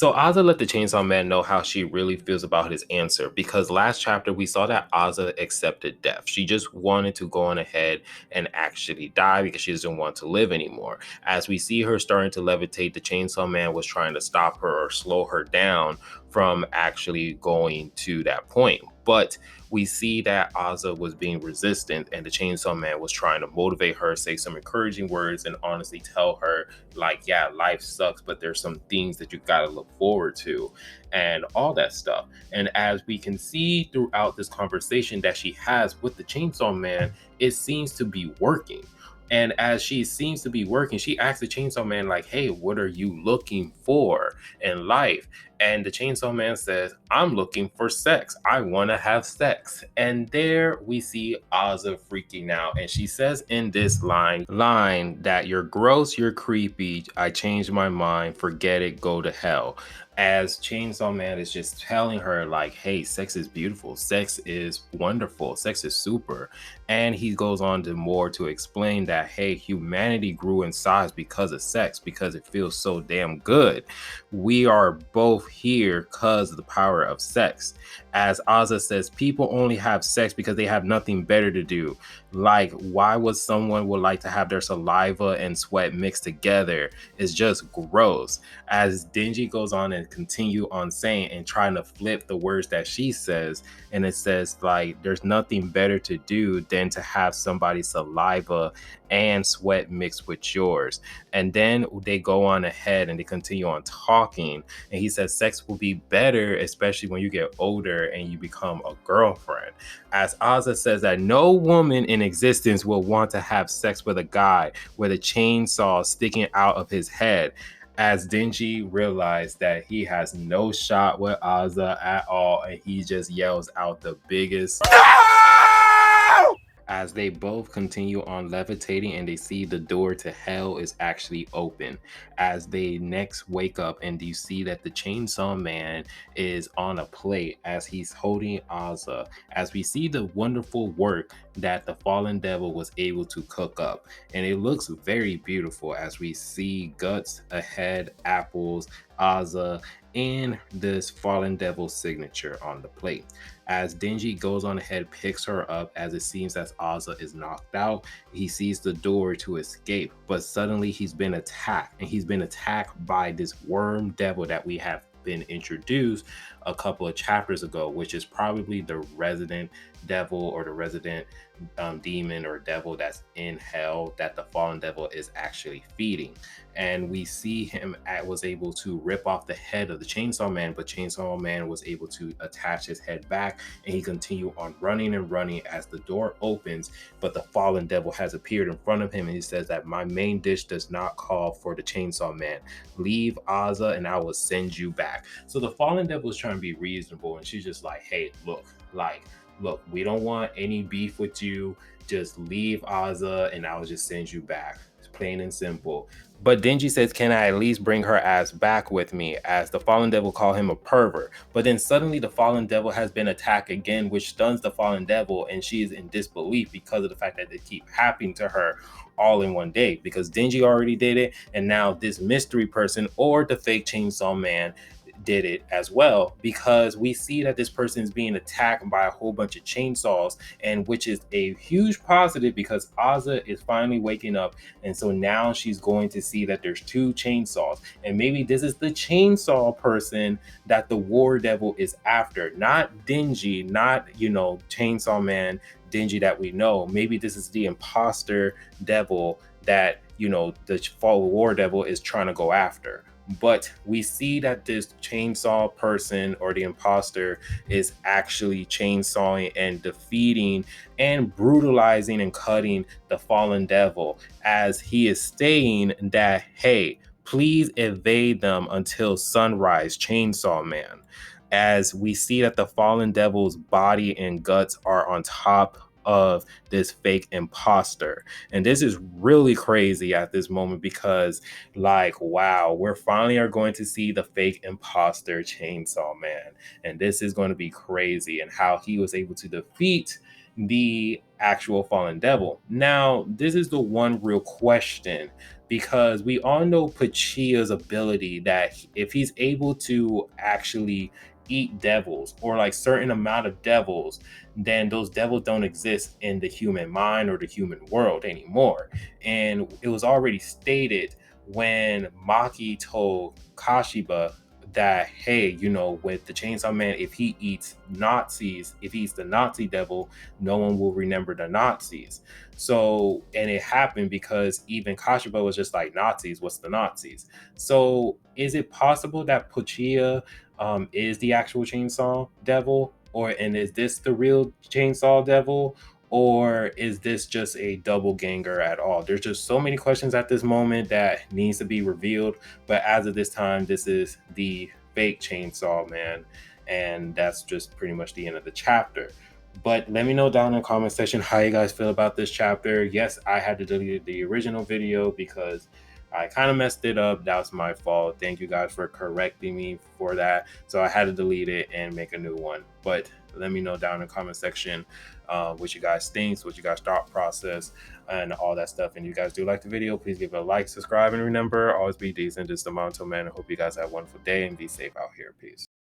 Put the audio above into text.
So Azza let the Chainsaw Man know how she really feels about his answer because last chapter we saw that Azza accepted death. She just wanted to go on ahead and actually die because she doesn't want to live anymore. As we see her starting to levitate, the Chainsaw Man was trying to stop her or slow her down from actually going to that point. But we see that Azza was being resistant and the Chainsaw Man was trying to motivate her, say some encouraging words, and honestly tell her, like, yeah, life sucks, but there's some things that you got to look forward to and all that stuff. And as we can see throughout this conversation that she has with the Chainsaw Man, it seems to be working. And as she seems to be working, she asks the Chainsaw Man, like, hey, what are you looking for in life? And the Chainsaw Man says, I'm looking for sex. I want to have sex. And there we see Azza freaking out. And she says in this line that you're gross, you're creepy. I changed my mind. Forget it. Go to hell. As Chainsaw Man is just telling her, like, hey, sex is beautiful. Sex is wonderful. Sex is super. And he goes on to more to explain that, hey, humanity grew in size because of sex, because it feels so damn good. We are both here because of the power of sex. As Azza says, people only have sex because they have nothing better to do. Like, why would someone would like to have their saliva and sweat mixed together? It's just gross. As Denji goes on and continue on saying and trying to flip the words that she says, and it says, like, there's nothing better to do than to have somebody's saliva and sweat mixed with yours. And then they go on ahead and they continue on talking, and he says sex will be better, especially when you get older and you become a girlfriend. As Azza says that no woman in existence will want to have sex with a guy with a chainsaw sticking out of his head. As Denji realized that he has no shot with Azza at all, and he just yells out the biggest as they both continue on levitating and they see the door to hell is actually open. As they next wake up and you see that the Chainsaw Man is on a plate as he's holding Azza, as we see the wonderful work that the fallen devil was able to cook up. And it looks very beautiful as we see guts, a head, apples, Azza, and this fallen devil signature on the plate. As Denji goes on ahead, picks her up, as it seems as Azza is knocked out, he sees the door to escape, but suddenly he's been attacked, and he's been attacked by this worm devil that we have been introduced a couple of chapters ago, which is probably the resident devil or the resident demon or devil that's in hell that the fallen devil is actually feeding. And we see him was able to rip off the head of the Chainsaw Man, but Chainsaw Man was able to attach his head back, and he continued on running and running as the door opens, but the fallen devil has appeared in front of him, and he says that my main dish does not call for the Chainsaw Man. Leave Azza and I will send you back. So the fallen devil is trying to be reasonable, and she's just like, hey, look, we don't want any beef with you. Just leave Azza and I'll just send you back. It's plain and simple. But Denji says, can I at least bring her ass back with me? As the fallen devil call him a pervert. But then suddenly the fallen devil has been attacked again, which stuns the fallen devil, and she is in disbelief because of the fact that they keep happening to her all in one day. Because Denji already did it, and now this mystery person or the fake Chainsaw Man did it as well, because we see that this person is being attacked by a whole bunch of chainsaws, and which is a huge positive because Azza is finally waking up, and so now she's going to see that there's two chainsaws, and maybe this is the chainsaw person that the war devil is after, not Denji, not Chainsaw Man Denji that we know. Maybe this is the imposter devil that the fall war devil is trying to go after. But we see that this chainsaw person or the imposter is actually chainsawing and defeating and brutalizing and cutting the fallen devil, as he is saying that, hey, please evade them until sunrise, Chainsaw Man. As we see that the fallen devil's body and guts are on top of this fake imposter. And this is really crazy at this moment because, like, wow, we're finally are going to see the fake imposter Chainsaw Man. And this is going to be crazy, and how he was able to defeat the actual fallen devil. Now, this is the one real question, because we all know Pachia's ability that if he's able to actually eat devils, or like certain amount of devils, then those devils don't exist in the human mind or the human world anymore. And it was already stated when Maki told Kashiba that, hey, with the Chainsaw Man, if he eats Nazis, if he eats the Nazi devil, no one will remember the Nazis. So, and it happened because even Kashiba was just like, Nazis, what's the Nazis? So, is it possible that Pochia is the actual Chainsaw Devil, and is this the real Chainsaw Devil? Or is this just a double ganger at all? There's just so many questions at this moment that needs to be revealed. But as of this time, this is the fake Chainsaw Man, and that's just pretty much the end of the chapter. But let me know down in the comment section how you guys feel about this chapter. Yes, I had to delete the original video because I kind of messed it up. That was my fault. Thank you guys for correcting me for that. So I had to delete it and make a new one. But let me know down in the comment section what you guys think, what you guys thought process, and all that stuff. And if you guys do like the video, please give it a like, subscribe, and remember, always be decent. Just the Monto Man. I hope you guys have a wonderful day and be safe out here. Peace.